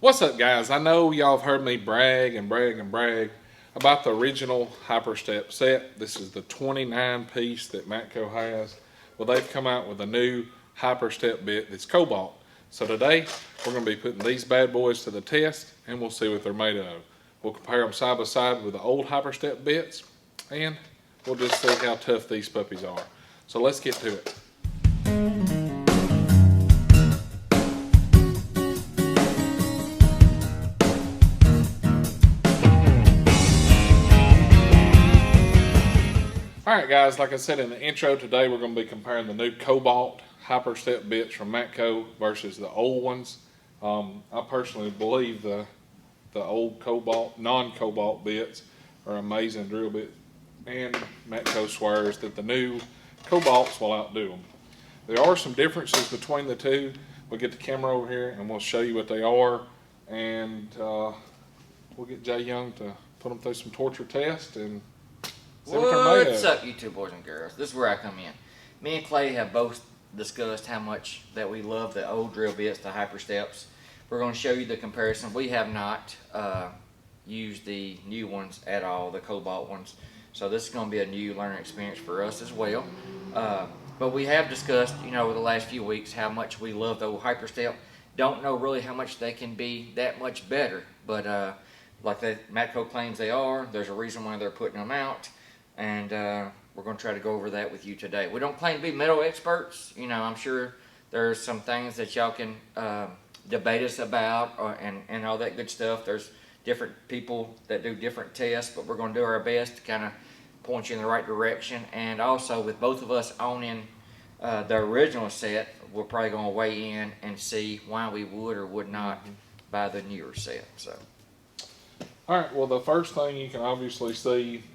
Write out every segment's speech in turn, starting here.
What's up, guys? I know y'all have heard me brag and brag and brag about the original HyperStep set. This is the 29 piece that Matco has. Well, they've come out with a new HyperStep bit that's Cobalt. So today, we're going to be putting these bad boys to the test, and we'll see what they're made of. We'll compare them side by side with the old HyperStep bits, and we'll just see how tough these puppies are. So let's get to it. Alright guys, like I said in the intro, today we're going to be comparing the new Cobalt HyperStep bits from Matco versus the old ones. I personally believe the old Cobalt, non-Cobalt bits are amazing drill bits, and Matco swears that the new Cobalts will outdo them. There are some differences between the two. We'll get the camera over here and we'll show you what they are, and we'll get Jay Young to put them through some torture tests and what's up, YouTube boys and girls? This is where I come in. Me and Clay have both discussed how much that we love the old drill bits, the HyperSteps. We're going to show you the comparison. We have not used the new ones at all, the Cobalt ones. So this is going to be a new learning experience for us as well. But we have discussed, over the last few weeks how much we love the old HyperStep. Don't know really how much they can be that much better, but like Matco claims they are. There's a reason why they're putting them out. And we're going to try to go over that with you today. We don't claim to be metal experts. I'm sure there's some things that y'all can debate us about and all that good stuff. There's different people that do different tests, but we're going to do our best to kind of point you in the right direction. And also, with both of us owning the original set, we're probably going to weigh in and see why we would or would not buy the newer set. So, all right, well, the first thing you can obviously see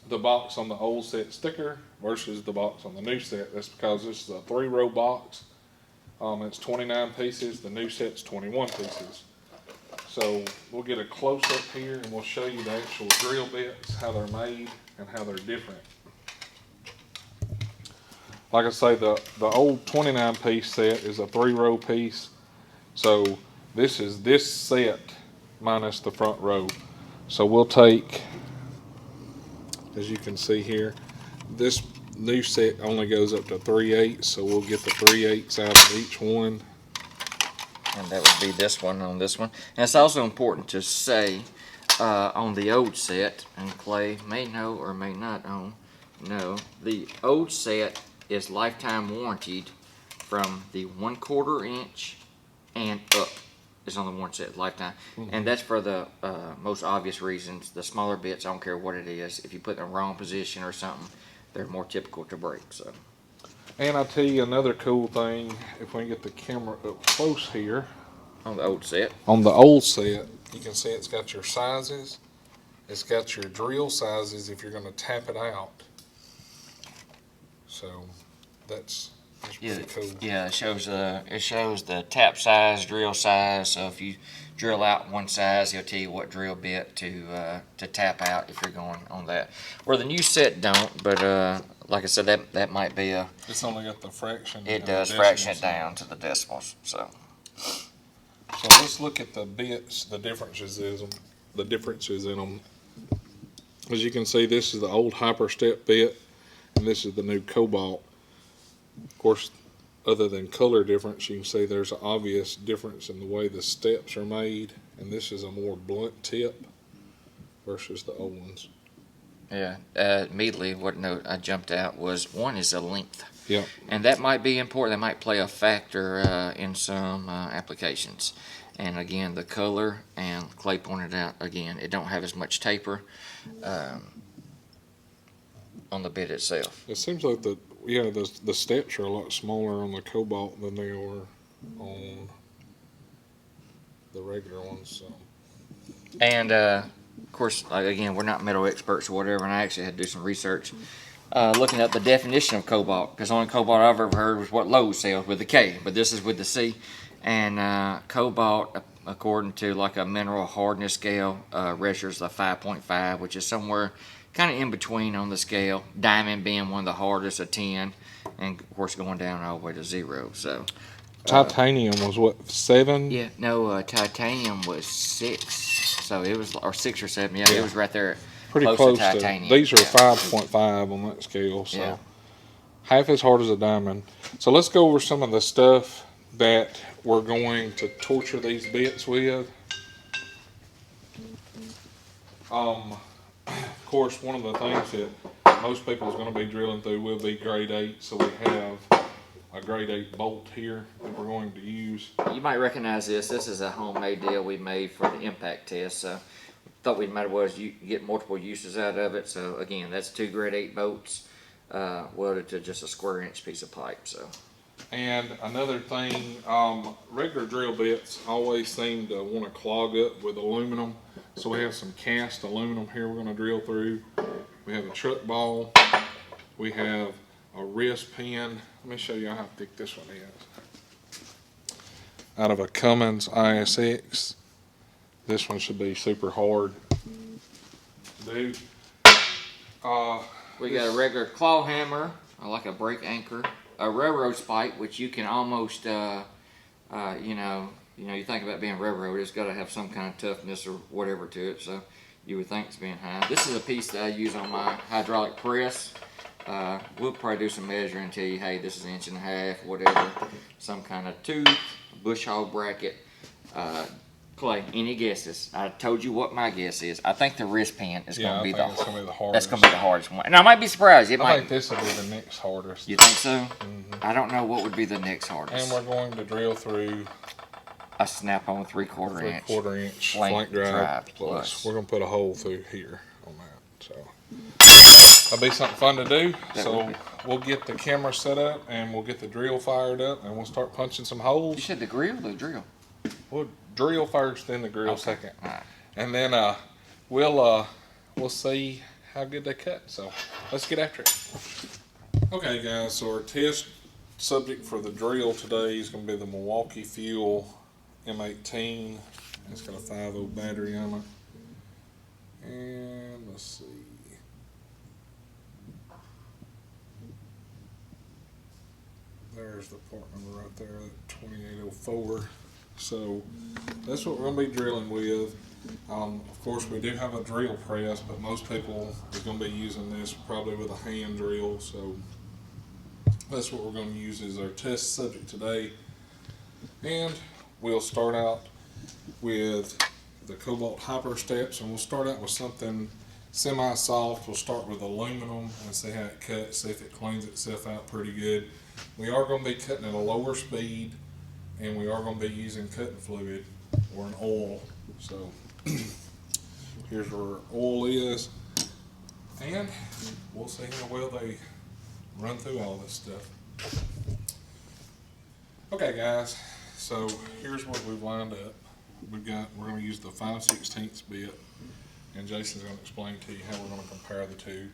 the box on the old set sticker versus the box on the new set. That's because this is a 3-row box. It's 29 pieces. The new set's 21 pieces. So we'll get a close-up here and we'll show you the actual drill bits, how they're made, and how they're different. Like I say, the old 29 piece set is a 3-row piece. So this is this set minus the front row. So we'll take, as you can see here, this new set only goes up to 3/8, so we'll get the 3/8 out of each one. And that would be this one on this one. And it's also important to say on the old set, and Clay may know or may not know, the old set is lifetime warranted from the 1/4 inch and up. Is on the warranty set, lifetime. And that's for the most obvious reasons. The smaller bits, I don't care what it is, if you put it in the wrong position or something, they're more typical to break. So, and I'll tell you another cool thing, if we can get the camera up close here. On the old set, you can see it's got your sizes. It's got your drill sizes if you're going to tap it out. So that's pretty cool. Yeah, it shows the tap size, drill size. So if you drill out one size, it'll tell you what drill bit to tap out if you're going on that. Where the new set don't, but like I said, that might be a. It's only got the fraction. It does fraction it down to the decimals. So let's look at the bits, the differences in them. As you can see, this is the old HyperStep bit, and this is the new Cobalt. Of course, other than color difference, you can see there's an obvious difference in the way the steps are made, and this is a more blunt tip versus the old ones. Yeah, immediately what note I jumped out was one is the length. Yeah. And that might be important. That might play a factor in some applications. And again, the color, and Clay pointed out again, it don't have as much taper on the bit itself. It seems like the steps are a lot smaller on the Cobalt than they are on the regular ones. So. And of course, again, we're not metal experts or whatever, and I actually had to do some research looking up the definition of Cobalt, because the only Cobalt I've ever heard was what Lowe's sells with the K, but this is with the C. And Cobalt, according to like a mineral hardness scale, registers a 5.5, which is somewhere kind of in between on the scale. Diamond being one of the hardest, a 10, and of course going down all the way to 0. So titanium was what, 7? Yeah, no, titanium was 6. So it was, or 6 or 7. Yeah, it was right there. Pretty close to titanium. These are 5.5 on that scale, so half as hard as a diamond. So let's go over some of the stuff that we're going to torture these bits with. Of course, one of the things that most people is going to be drilling through will be grade 8. So we have a grade 8 bolt here that we're going to use. You might recognize this. This is a homemade deal we made for the impact test. So thought we might as well get multiple uses out of it. So again, that's 2 grade 8 bolts welded to just a square inch piece of pipe. So. And another thing, regular drill bits always seem to want to clog up with aluminum. So we have some cast aluminum here we're going to drill through. We have a truck ball. We have a wrist pin. Let me show you how thick this one is. Out of a Cummins ISX. This one should be super hard. Dude. We got a regular claw hammer, like a brake anchor. A railroad spike, which you can almost, you think about being railroad, it's got to have some kind of toughness or whatever to it. So you would think it's being high. This is a piece that I use on my hydraulic press. We'll probably do some measuring and tell you, hey, this is 1.5 inches, whatever. Some kind of tooth, bush hog bracket. Clay, any guesses? I told you what my guess is. I think the wrist pin is going to be the hardest. That's going to be the hardest one. And I might be surprised. I think this will be the next hardest. You think so? Mm-hmm. I don't know what would be the next hardest. And we're going to drill through a snap-on 3/4 inch. 3/4 inch flank drive plus. We're going to put a hole through here on that. So that'll be something fun to do. So we'll get the camera set up and we'll get the drill fired up and we'll start punching some holes. You said the grill or the drill? We'll drill first, then the grill second. Right. And then we'll see how good they cut. So let's get after it. Okay guys, so our test subject for the drill today is going to be the Milwaukee Fuel M18. It's got a 5-volt battery on it. And let's see. There's the part number right there, 2804. So that's what we're going to be drilling with. Of course, we do have a drill press, but most people are going to be using this probably with a hand drill. So that's what we're going to use as our test subject today. And we'll start out with the Cobalt HyperSteps, and we'll start out with something semi-soft. We'll start with aluminum and see how it cuts, see if it cleans itself out pretty good. We are going to be cutting at a lower speed, and we are going to be using cutting fluid or an oil. So here's where our oil is, and we'll see how well they run through all this stuff. Okay guys, so here's what we've lined up. We're going to use the 5/16 bit, and Jason's going to explain to you how we're going to compare the two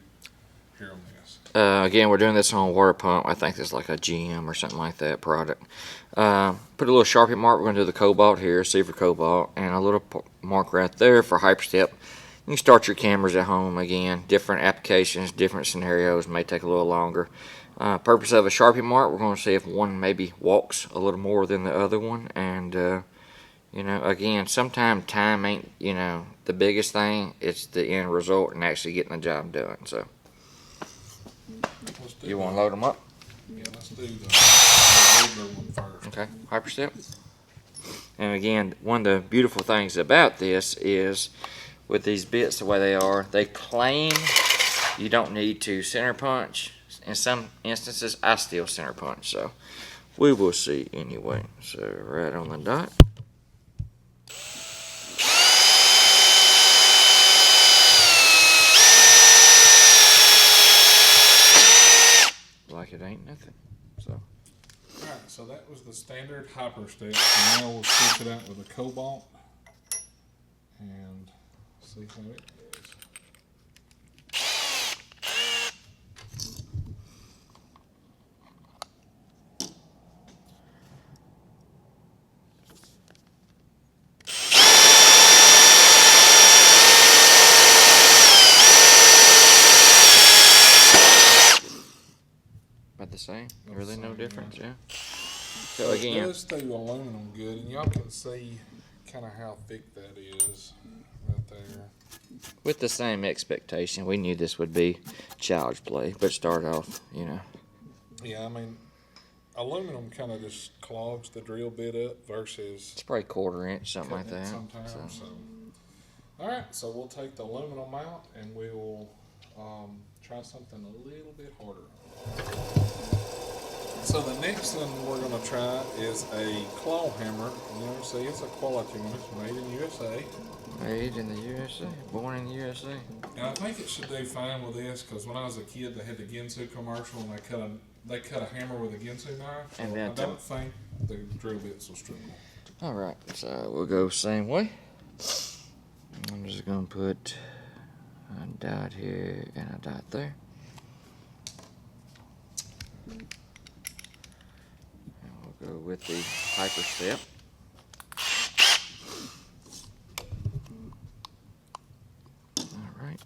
here on this. Again, we're doing this on a water pump. I think it's like a GM or something like that product. Put a little Sharpie mark. We're going to do the Cobalt here, C for Cobalt, and a little mark right there for HyperStep. You can start your cameras at home. Again, different applications, different scenarios, may take a little longer. Purpose of a Sharpie mark, we're going to see if one maybe walks a little more than the other one. And, again, sometimes time ain't, the biggest thing. It's the end result and actually getting the job done. So, you want to load them up? Yeah, let's do the older one first. Okay, HyperStep. And again, one of the beautiful things about this is with these bits the way they are, they claim you don't need to center punch. In some instances, I still center punch, so we will see anyway. So right on the dot. Like it ain't nothing. So. Alright, so that was the standard HyperStep. So now we'll switch it out with a Cobalt and see how it goes. About the same? Really no difference, yeah? So again, it does do aluminum good, and y'all can see kind of how thick that is right there. with the same expectation, we knew this would be child's play, but start off, you know. Yeah, I mean, aluminum kind of just clogs the drill bit up versus It's probably 1/4 inch, something like cutting it that. sometimes. So. All right, so we'll take the aluminum out and we will try something a little bit harder. So the next thing we're going to try is a claw hammer. You know, see, it's a quality one. It's made in USA. Made in the USA, born in the USA. And I think it should do fine with this because when I was a kid, they had the Ginsu commercial and they cut a hammer with a Ginsu knife. And I don't think the drill bits will struggle. All right, so we'll go same way. I'm just gonna put a dot here and a dot there. And we'll go with the HyperStep. All right.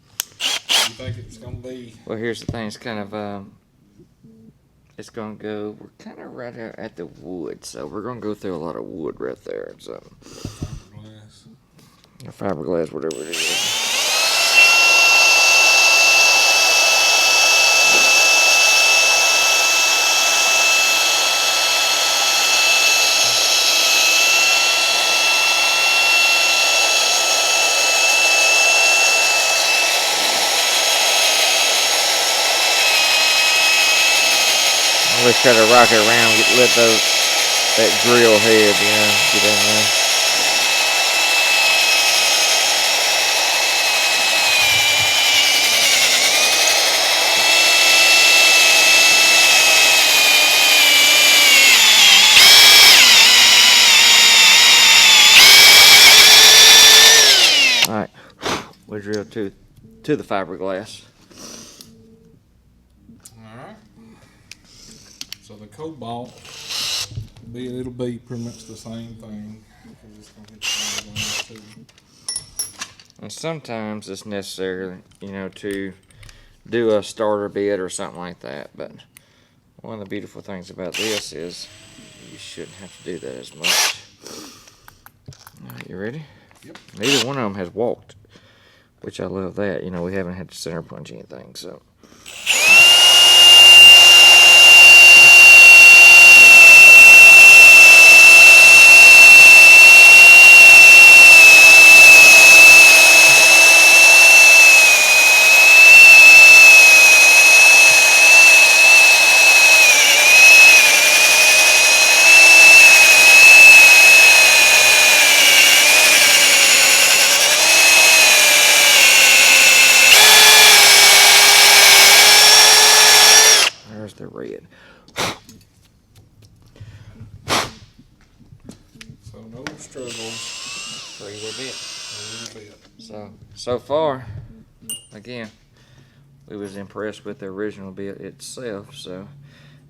You think it's going to be... Well, here's the thing. It's kind of it's gonna go. We're kind of right out at the wood, so we're gonna go through a lot of wood right there. So. Fiberglass. Or fiberglass, whatever it is. Let's try to rock it around, let that drill head, you know, get in there. All right, we drill to the fiberglass. So the Cobalt, it'll be pretty much the same thing. It's gonna hit the fiberglass too. And sometimes it's necessary, you know, to do a starter bit or something like that. But one of the beautiful things about this is you shouldn't have to do that as much. All right, you ready? Yep. Neither one of them has walked, which I love that. You know, we haven't had to center punch anything, so. The red. So no struggles. A little bit. A little bit. So far, again, we was impressed with the original bit itself. So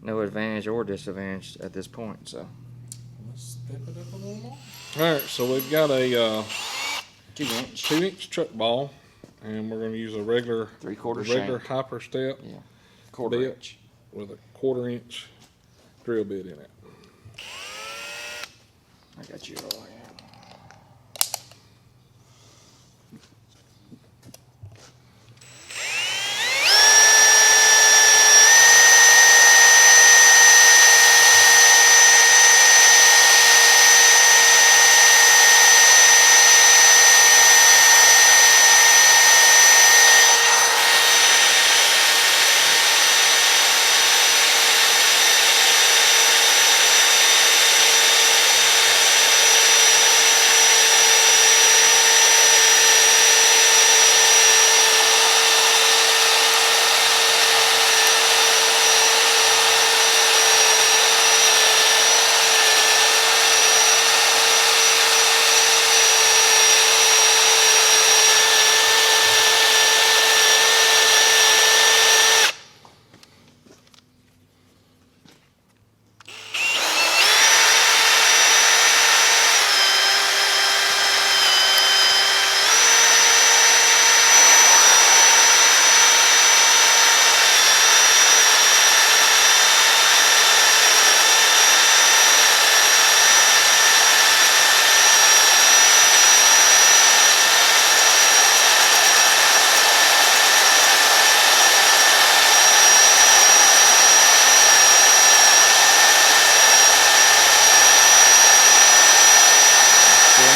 no advantage or disadvantage at this point. So let's step it up a little more. All right, so we've got a 2-inch truck ball, and we're going to use a regular 3/4 regular shank. HyperStep. Yeah, 1/4 inch. With a 1/4 inch drill bit in it. I got you all here.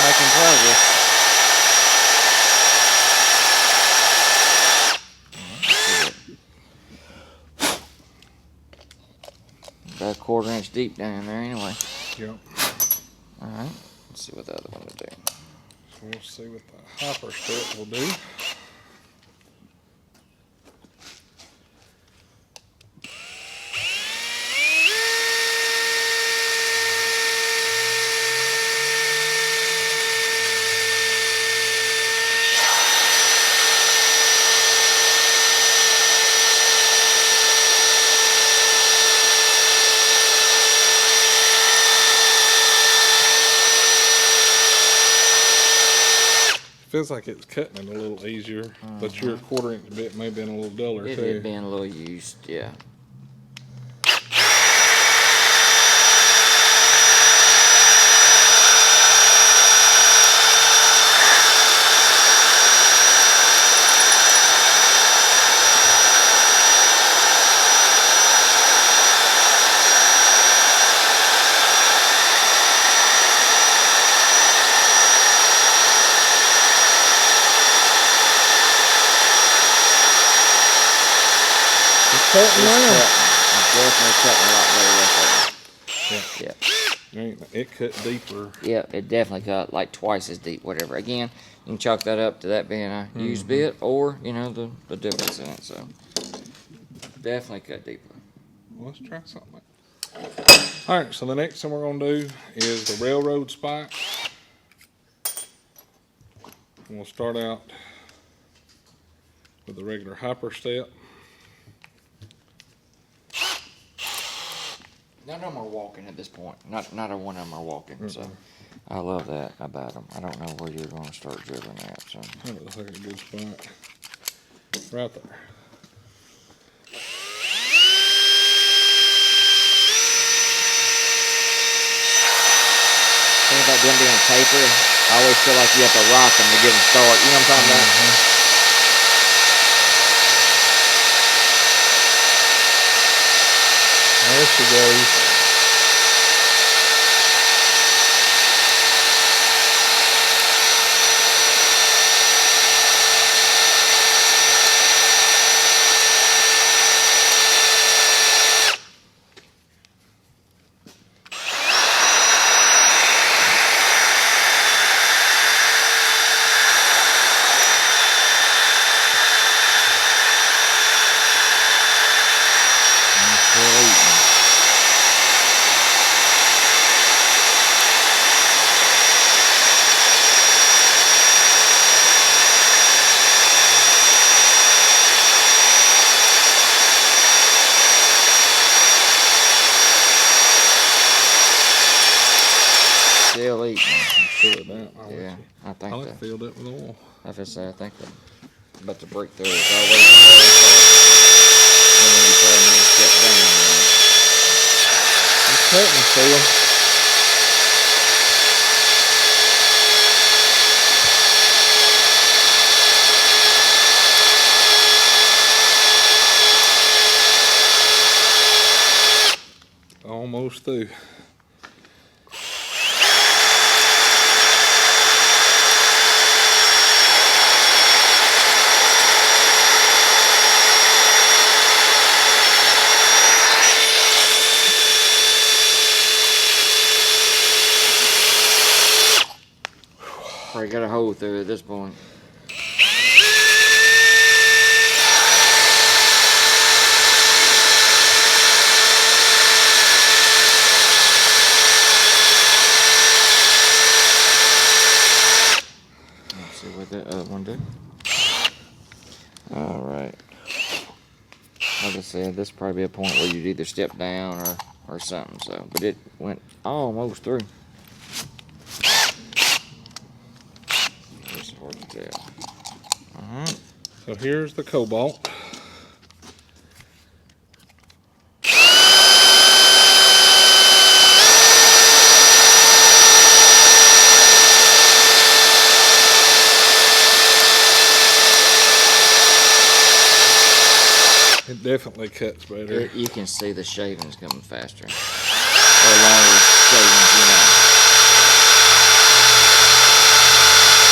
making progress. About a 1/4 inch deep down there anyway. Yep. Alright, let's see what the other one will do. So we'll see what the HyperStep will do. Feels like it's cutting it a little easier, but your 1/4 inch bit may have been a little duller It too. had been a little used, yeah. Cutting now. It's definitely cutting a lot better with it. Yeah. It cut deeper. Yeah, it definitely cut like twice as deep, whatever. Again, you can chalk that up to that being a used bit or, you know, the difference in it. So, definitely cut deeper. Well, let's try something. Alright, so the next thing we're going to do is the railroad spike. And we'll start out with the regular HyperStep. None of them are walking at this point. Not a one of them are walking. So I love that about them. I don't know where you're going to start dribbling at. So That looks like a good spot. Right there. things like them being tapered, I always feel like you have to rock them to get them started. You know what I'm talking about? There she goes. Still eating. Fill it out. Yeah, I think I that. filled it with oil. I think that about to break through. It's always the hard part. And then you try another step down. It's cutting still. Almost through. Probably got a hole through at this point. Let's see what that other one did. Alright. Like I said, this would probably be a point where you'd either step down or something. So, but it went almost through. It's hard to tell. So here's the Cobalt. It definitely cuts better. You can see the shavings coming faster. Or longer shavings, you know.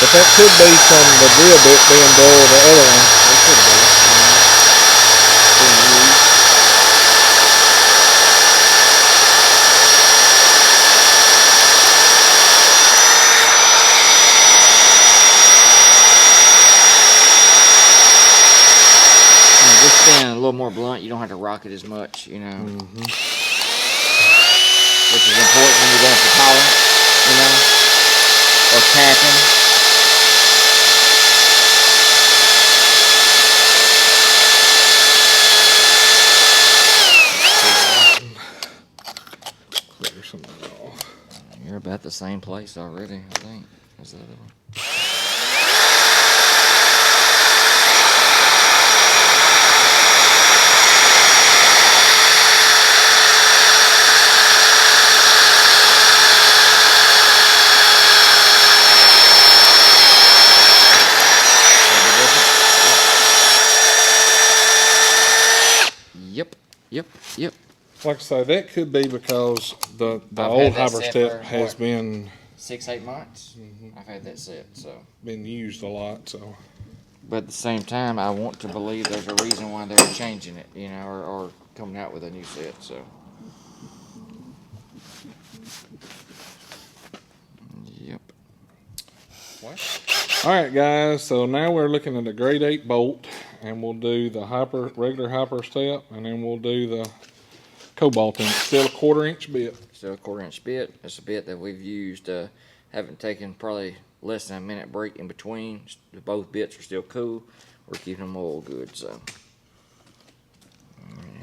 But that could be from the drill bit being dull or the other one. It could be. Being used. This being a little more blunt, you don't have to rock it as much, you know. Which is important when you're going for tolerance, you know, or tapping. Clear some off. You're about the same place already, I think, as the other one. Yep. Like I say, that could be because the I've old had that set HyperStep for, has what, been 6-8 months. I've had that set, so. been used a lot. So, But at the same time, I want to believe there's a reason why they're changing it, you know, or coming out with a new set. So. Yep. all right, guys. So now we're looking at a grade 8 bolt, and we'll do the regular HyperStep, and then we'll do the Cobalt. And it's still a 1/4 inch bit. So a 1/4 inch bit. It's a bit that we've used. Haven't taken probably less than a minute break in between. Both bits are still cool. We're keeping them oil good. So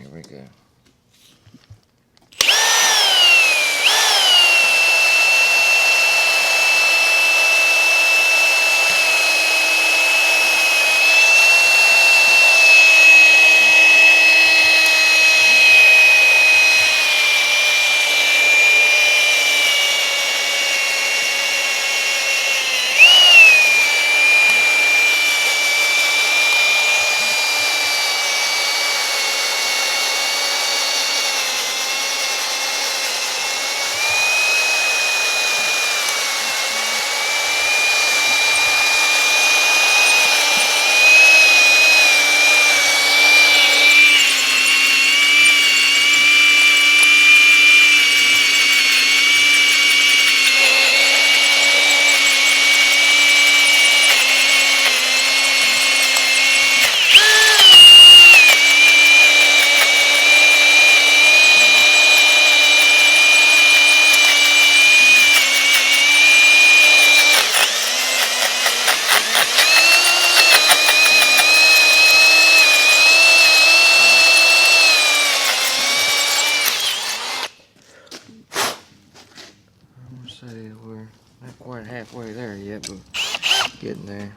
here we go. We're not quite halfway there yet, but getting there.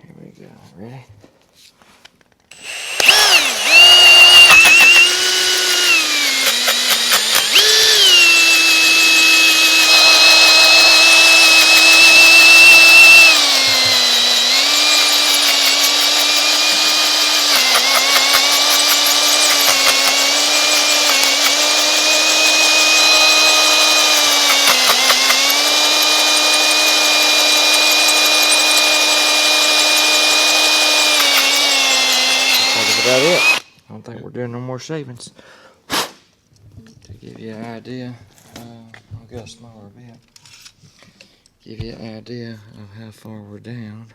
Here we go. Ready? About it. I don't think we're doing no more shavings. To give you an idea, I'll get a smaller bit. Give you an idea of how far we're down.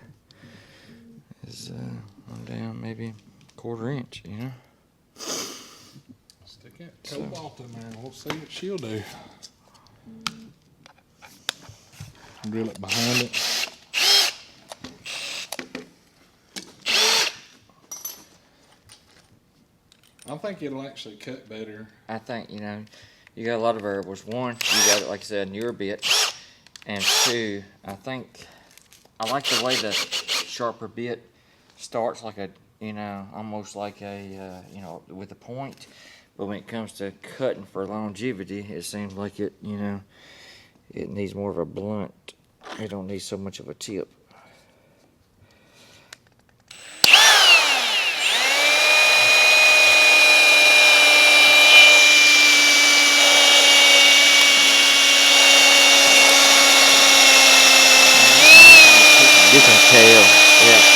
Is I'm down maybe 1/4 inch, you know. Stick that Cobalt in there, and we'll see what she'll do. Drill it behind it. I think it'll actually cut better. I think, you know, you got a lot of variables. One, you got, like I said, a newer bit. And two, I think, I like the way the sharper bit starts like a, you know, almost like a, you know, with a point. But when it comes to cutting for longevity, it seems like it, you know, it needs more of a blunt. It don't need so much of a tip. tell. Yeah.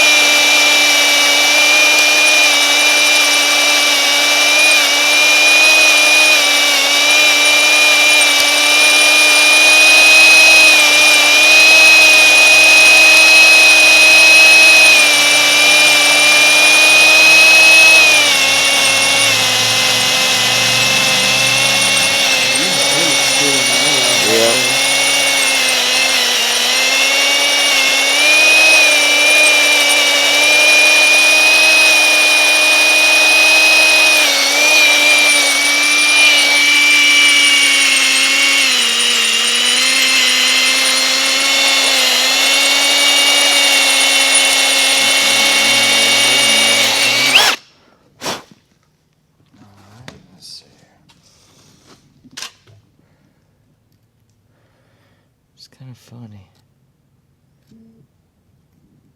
It's kind of funny.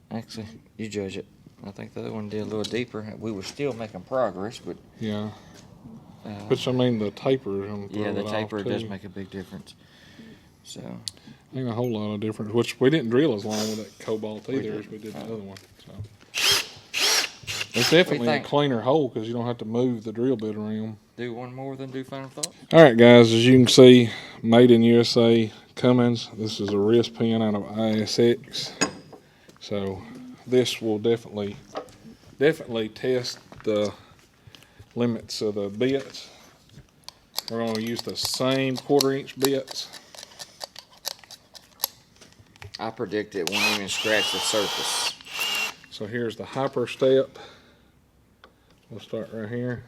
Actually, you judge it. I think the other one did a little deeper. We were still making progress, but Yeah. Which, I mean, the taper. Yeah, the taper does make a big difference. So. Ain't a whole lot of difference. Which we didn't drill as long with that Cobalt either as we did the other one. So. It's definitely a cleaner hole because you don't have to move the drill bit around. Do one more, then do final thoughts. All right, guys. As you can see, made in USA Cummins. This is a wrist pin out of ISX. So this will definitely test the limits of the bits. We're going to use the same 1/4-inch bits. I predict it won't even scratch the surface. So here's the HyperStep. We'll start right here.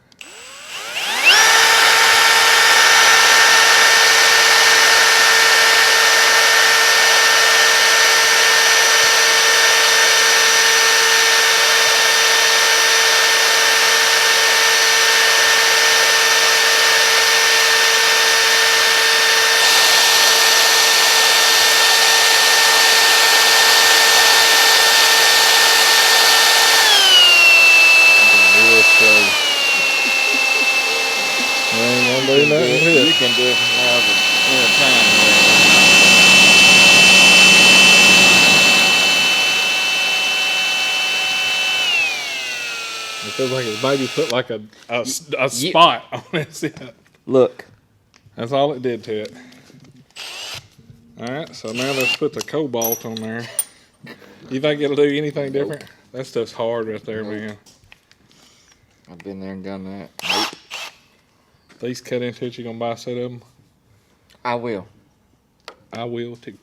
You can do it from now to time. It feels like his baby put like a spot on it. Look. That's all it did to it. Alright, so now let's put the Cobalt on there. You think it'll do anything different? That stuff's hard right there, man. I've been there and done that. Nope. These cut into it, you gonna buy a set of them? I will. I will too.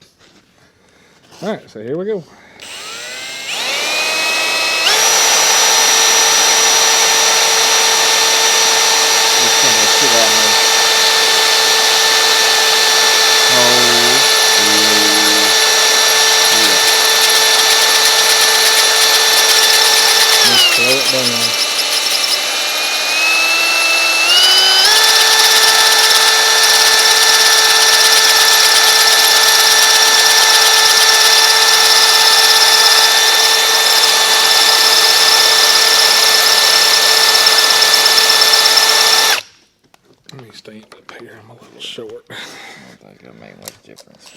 Alright, so here we go. Let's slow it down. Let me stand up here. I'm a little short. I think it'll make much difference.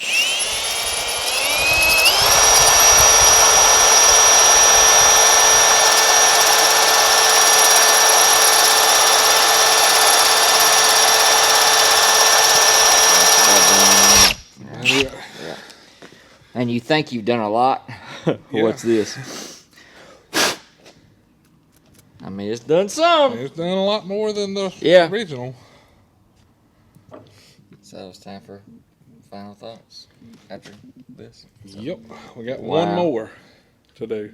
Yeah. And you think you've done a lot? Yeah. What's this? I mean, it's done some. It's done a lot more than the original. So it's time for final thoughts after this. Yep, we got one more to do.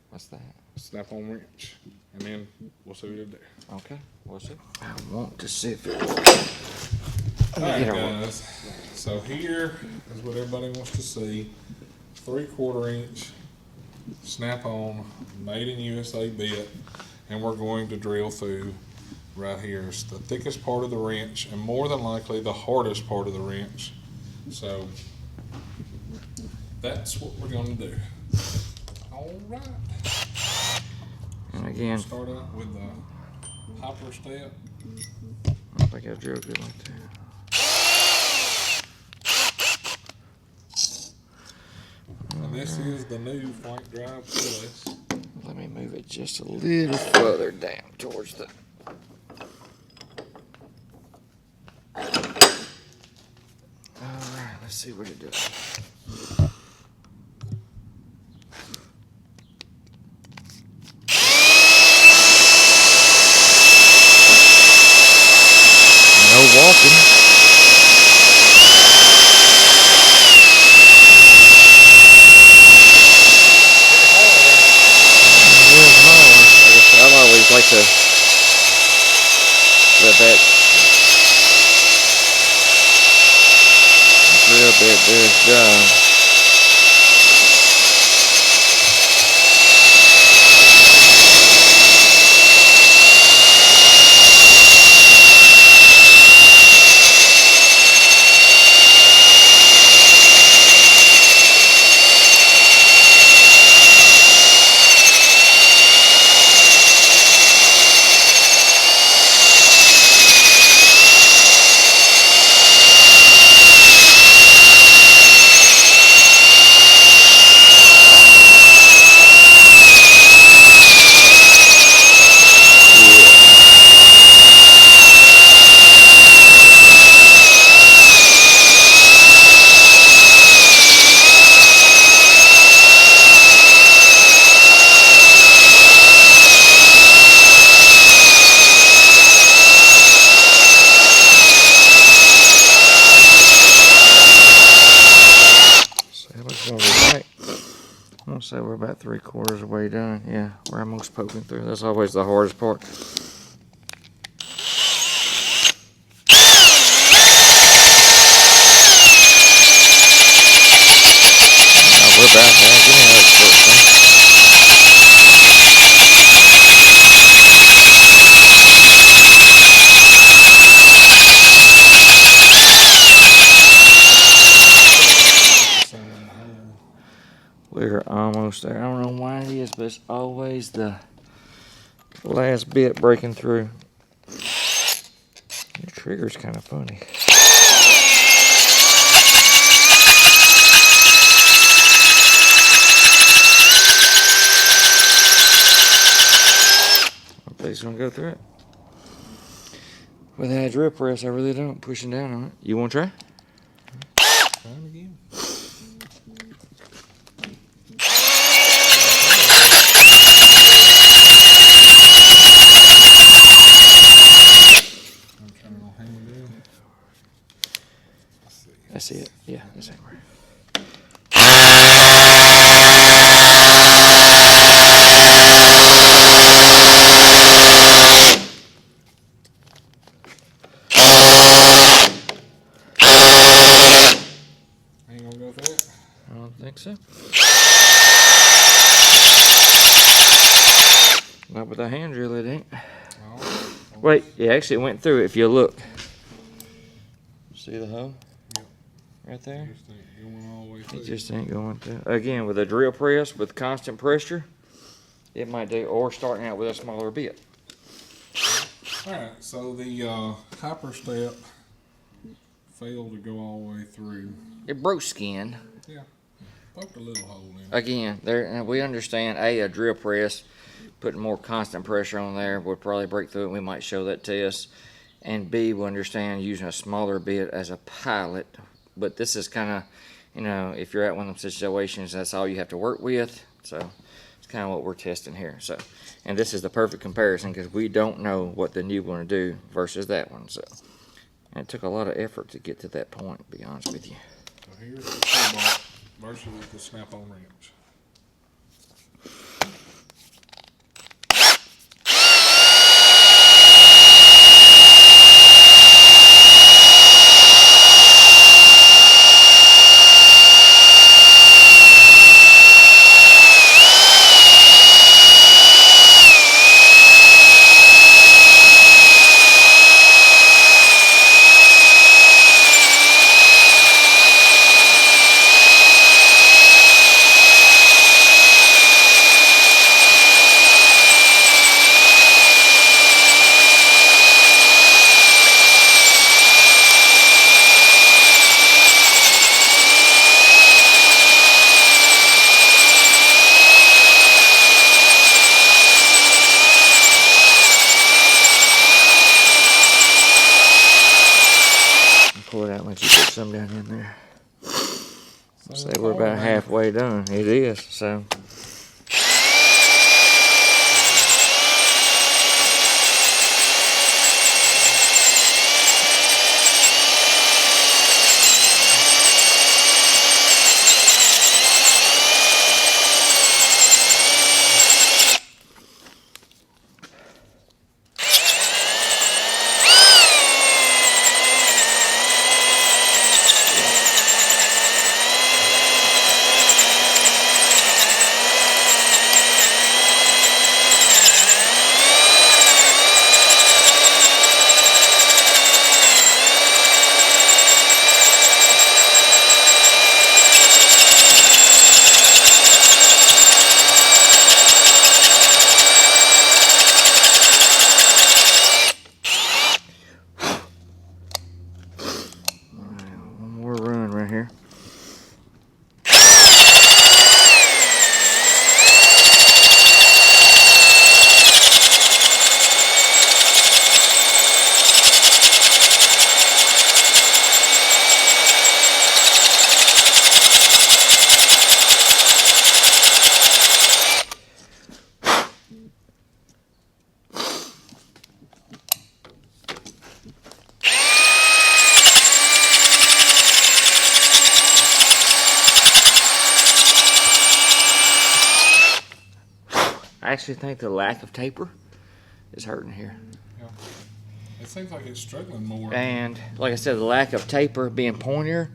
What's that? Snap on wrench, and then we'll see what it do. Okay, we'll see. I want to see if it. Alright, guys. So here is what everybody wants to see: 3/4 inch snap on, made in USA bit, and we're going to drill through. Right here is the thickest part of the wrench and more than likely the hardest part of the wrench. So that's what we're going to do. All right. And again, start out with the HyperStep. I don't think I drilled good like that. And this is the new flank drive Stylus. Let me move it just a little further down towards the. Alright, let's see what it does. No walking. I always like to let that drill bit do its job. So we're about 3/4 of the way done. Yeah, we're almost poking through. That's always the hardest part. Oh, we're about there. Give me another foot, son. We're almost there. I don't know why it is, but it's always the last bit breaking through. The trigger's kind of funny. I think it's gonna go through it. Without a drill press, I really don't. Pushing down on it. You want to try? Try it again. That's it. Yeah, that's it. Ain't gonna go through it? I don't think so. Not with a hand drill, it ain't. No. Wait, yeah, actually it went through it if you look. See the hole? Yep. Right there? Just ain't going all the way through. It just ain't going through. Again, with a drill press with constant pressure, it might do, or starting out with a smaller bit. Alright, so the HyperStep failed to go all the way through. It broke skin. Yeah. Poked a little hole in it. Again, there we understand a drill press, putting more constant pressure on there would probably break through it. We might show that test. And B, we understand using a smaller bit as a pilot. But this is kind of, you know, if you're at one of them situations, that's all you have to work with. So it's kind of what we're testing here. So, and this is the perfect comparison because we don't know what the new one will do versus that one. So, and it took a lot of effort to get to that point, to be honest with you. So here's the Cobalt versus the snap-on wrench. Say we're about halfway done. It is, so. I actually think the lack of taper is hurting here. Yeah. It seems like it's struggling more. And like I said, the lack of taper being pointier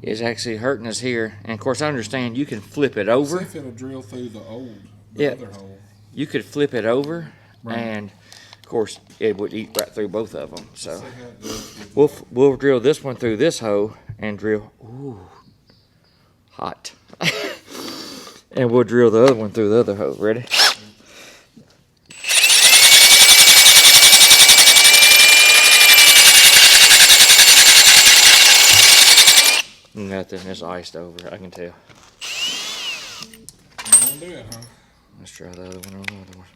is actually hurting us here. And of course, I understand you can flip it over. See if it'll drill through the other hole. You could flip it over, right. And of course, it would eat right through both of them. So we'll drill this one through this hole and drill. Ooh, hot. And we'll drill the other one through the other hole. Ready? Nothing. It's iced over. I can tell. You won't do it, huh? Let's try the other one on the other one.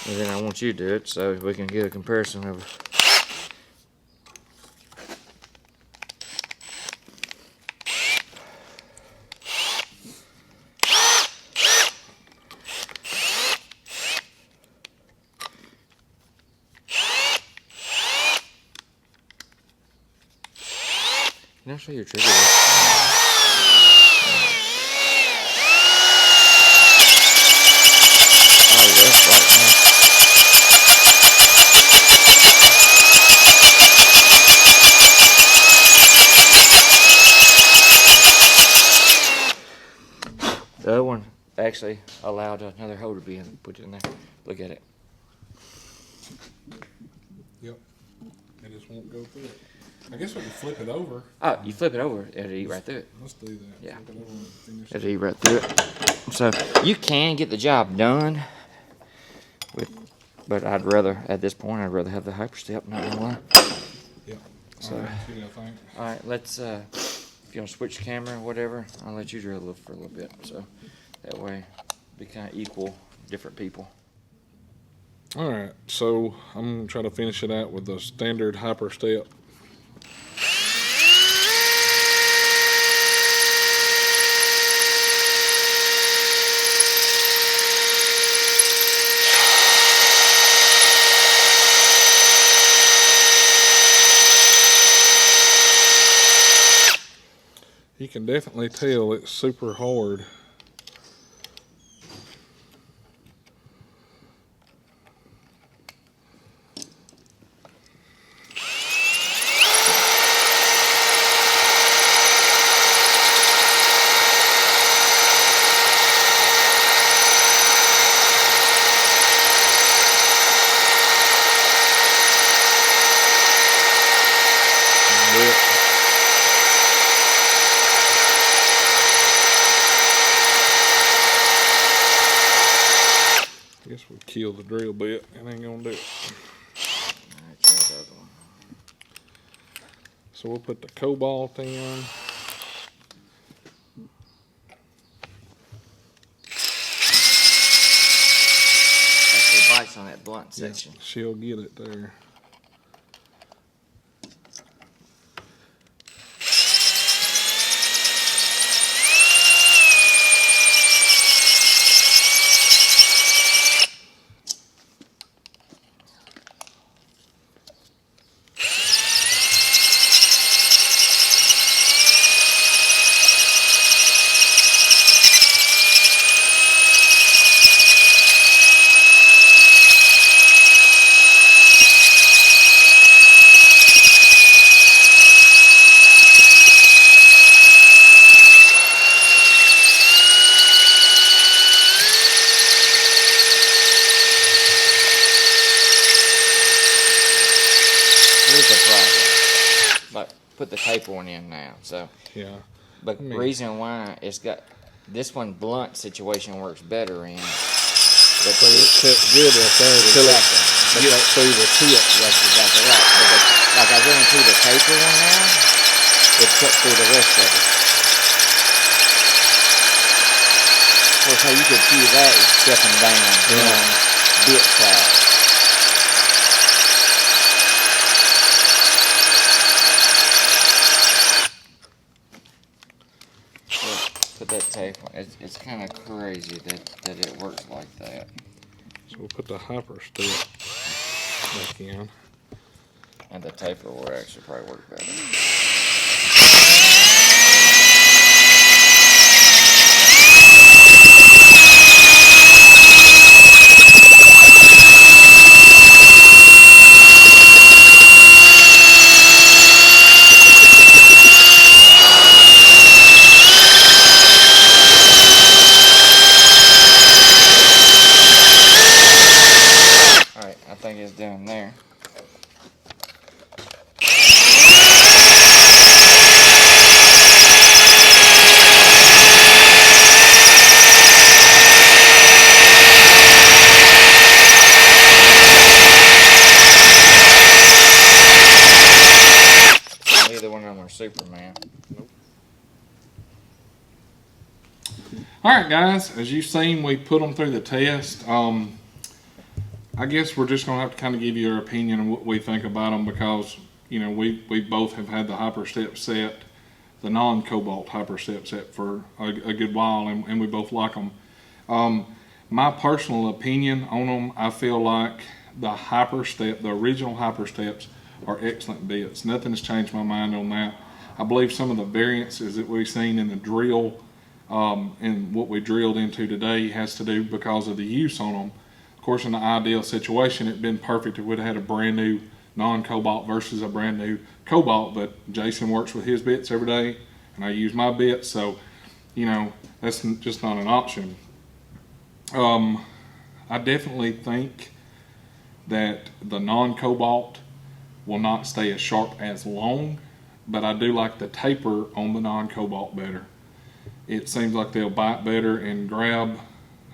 And then I want you to do it so we can get a comparison of it. Can I show your trigger? Oh, that's right. The other one actually allowed another hole to be in, put it in there. Look at it. Yep. It just won't go through it. I guess we can flip it over. Oh, you flip it over, it'll eat right through it. Let's do that. Yeah. Flip it over and finish It'll eat right through it. So you can get the job done with, but at this point, I'd rather have the HyperStep, not gonna lie. Yep. So, all right, let's, if you want to switch the camera or whatever, I'll let you drill for a little bit. So that way, be kind of equal, different people. All right, so I'm gonna try to finish it out with the standard HyperStep. You can definitely tell it's super hard. I guess we'll kill the drill bit. It ain't gonna do it. Alright, try the other one. So we'll put the Cobalt in. Actually bites on that blunt section. Yeah, she'll get it there. taper one in now. So Yeah. but the reason why it's got this one blunt situation works better in. So it cuts good right there until it gets through the tip. That's exactly right. But like I ran through the taper one now, it cut through the rest of it. Of course, how you could see that is stepping down on bit side. Put that tape on. It's kind of crazy that it works like that. So we'll put the HyperStep back in. And the taper will actually probably work better. Alright, I think it's down there. Neither one of them are Superman. Nope. Alright guys, as you've seen, we put them through the test. I guess we're just going to have to kind of give you our opinion on what we think about them, because, you know, we both have had the HyperStep set, the non-Cobalt HyperStep set for a good while, and we both like them. My personal opinion on them, I feel like the HyperStep, the original HyperSteps, are excellent bits. Nothing has changed my mind on that. I believe some of the variances that we've seen in the drill and what we drilled into today has to do because of the use on them. Of course, in the ideal situation, it'd been perfect if we'd have had a brand new non-Cobalt versus a brand new Cobalt, but Jason works with his bits every day and I use my bits, so, you know, that's just not an option. I definitely think that the non-Cobalt will not stay as sharp as long, but I do like the taper on the non-Cobalt better. It seems like they'll bite better and grab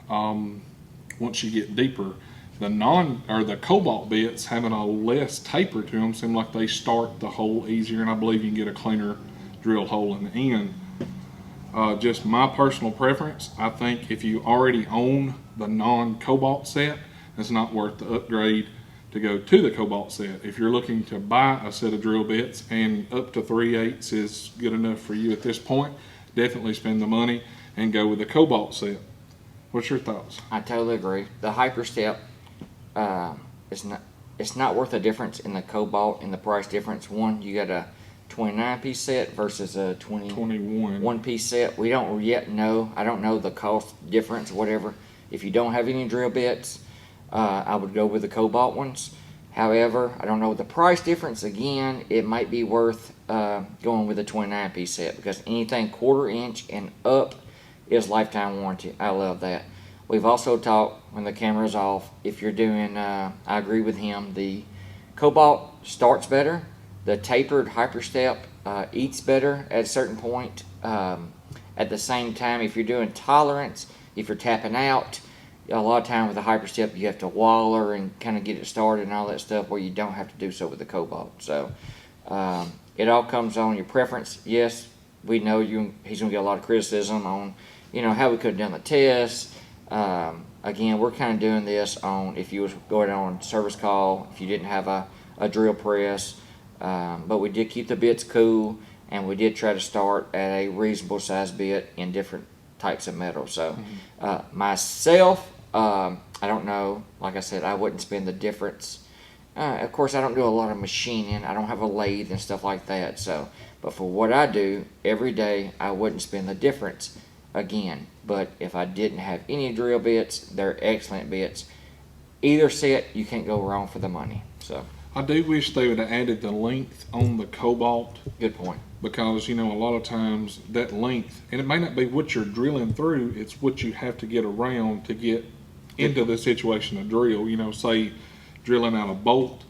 once you get deeper. The Cobalt bits having a less taper to them seem like they start the hole easier, and I believe you can get a cleaner drilled hole in the end. Just my personal preference, I think if you already own the non-Cobalt set, it's not worth the upgrade to go to the Cobalt set. If you're looking to buy a set of drill bits and up to 3/8 is good enough for you at this point, definitely spend the money and go with the Cobalt set. What's your thoughts? I totally agree. The HyperStep, it's not worth the difference in the Cobalt and the price difference. One, you got a 29-piece set versus a 21-piece set. We don't yet know. I don't know the cost difference or whatever. If you don't have any drill bits, I would go with the Cobalt ones. However, I don't know the price difference. Again, it might be worth going with a 29-piece set, because anything 1/4 inch and up is lifetime warranty. I love that. We've also talked when the camera's off, if you're doing, I agree with him, the Cobalt starts better. The tapered HyperStep eats better at a certain point. At the same time, if you're doing tolerance, if you're tapping out, a lot of time with the HyperStep you have to waller and kind of get it started and all that stuff, where you don't have to do so with the Cobalt. So it all comes on your preference. Yes, we know he's going to get a lot of criticism on, you know, how we could have done the test. Again, we're kind of doing this on if you was going on service call, if you didn't have a drill press. But we did keep the bits cool, and we did try to start at a reasonable size bit in different types of metal. So myself, I don't know. Like I said, I wouldn't spend the difference. Of course, I don't do a lot of machining. I don't have a lathe and stuff like that. So, but for what I do every day, I wouldn't spend the difference again. But if I didn't have any drill bits, they're excellent bits. Either set, you can't go wrong for the money. So I do wish they would have added the length on the Cobalt. good point. Because, you know, a lot of times that length, and it may not be what you're drilling through, it's what you have to get around to get into the situation to drill. You know, say drilling out a bolt,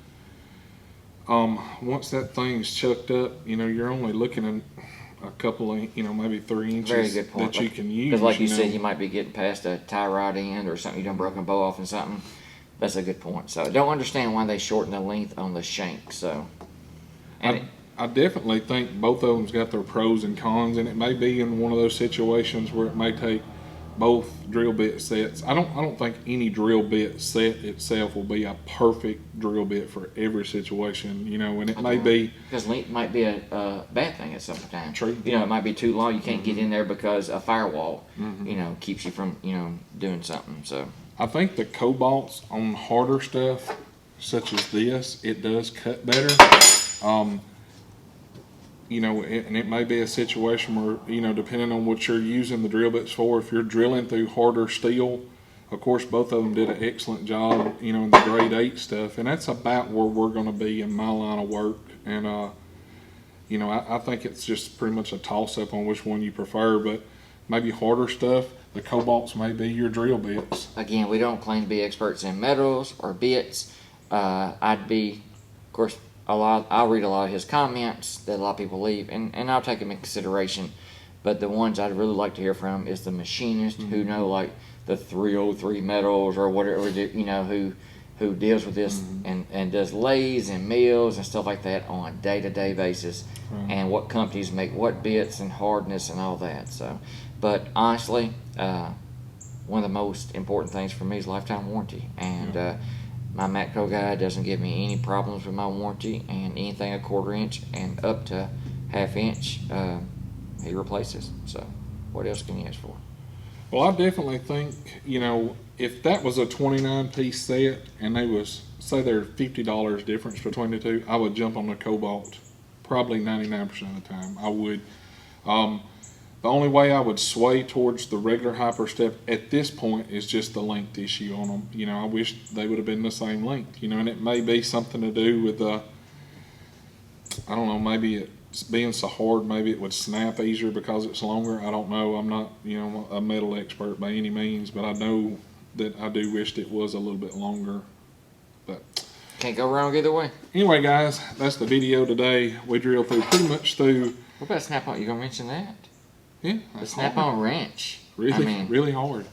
once that thing's chucked up, you know, you're only looking at a couple of, you know, maybe 3 inches Very good point. that you can use. Because like you know. said, you might be getting past a tie rod end or something, you done broken a bow off and something. That's a good point. So I don't understand why they shorten the length on the shank. So, and I definitely think both of them's got their pros and cons, and it may be in one of those situations where it may take both drill bit sets. I don't think any drill bit set itself will be a perfect drill bit for every situation, you know, and it may be because length might be a bad thing at some time. True. You know, it might be too long. You can't get in there because a firewall, you know, keeps you from, you know, doing something. So I think the Cobalts on harder stuff, such as this, it does cut better. You know, and it may be a situation where, you know, depending on what you're using the drill bits for, if you're drilling through harder steel, of course, both of them did an excellent job, you know, in the grade 8 stuff, and that's about where we're going to be in my line of work. And, you know, I think it's just pretty much a toss-up on which one you prefer, but maybe harder stuff, the Cobalts may be your drill bits. again, we don't claim to be experts in metals or bits. I'd be, of course, I'll read a lot of his comments that a lot of people leave, and I'll take them in consideration. But the ones I'd really like to hear from is the machinist who know like the 303 metals or whatever, you know, who deals with this and does lathes and mills and stuff like that on a day-to-day basis, and what companies make what bits and hardness and all that. So, but honestly, one of the most important things for me is lifetime warranty, and my Matco guy doesn't give me any problems with my warranty, and anything a 1/4 inch and up to 1/2 inch, he replaces. So what else can you ask for? Well, I definitely think, you know, if that was a 29-piece set and they was, say there's $50 difference between the two, I would jump on the Cobalt probably 99% of the time. I would. The only way I would sway towards the regular HyperStep at this point is just the length issue on them. You know, I wish they would have been the same length, you know, and it may be something to do with, I don't know, maybe it's being so hard, maybe it would snap easier because it's longer. I don't know. I'm not, you know, a metal expert by any means, but I know that I do wish it was a little bit longer. But Can't go wrong either way. anyway, guys, that's the video today. We drilled through pretty much through. What about Snap-on? You gonna mention that? Yeah, The that's Snap-on hard. wrench. Really, I mean, really hard.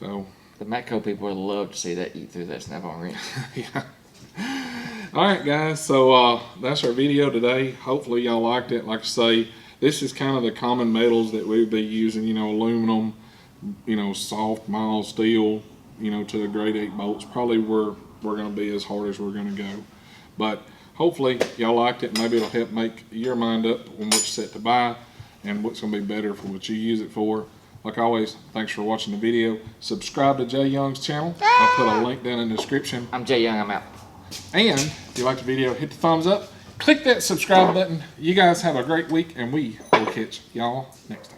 So, the Matco people would love to see that eat through that Snap-on wrench. yeah. All right, guys. So that's our video today. Hopefully, y'all liked it. Like I say, this is kind of the common metals that we'd be using. You know, aluminum. You know, soft, mild steel. You know, to the grade 8 bolts. Probably where we're going to be as hard as we're going to go. But hopefully, y'all liked it. Maybe it'll help make your mind up on which set to buy and what's going to be better for what you use it for. Like always, thanks for watching the video. Subscribe to Jay Young's channel. I'll put a link down in the description. I'm Jay Young. I'm out. And if you like the video, hit the thumbs up. Click that subscribe button. You guys have a great week, and we will catch y'all next time.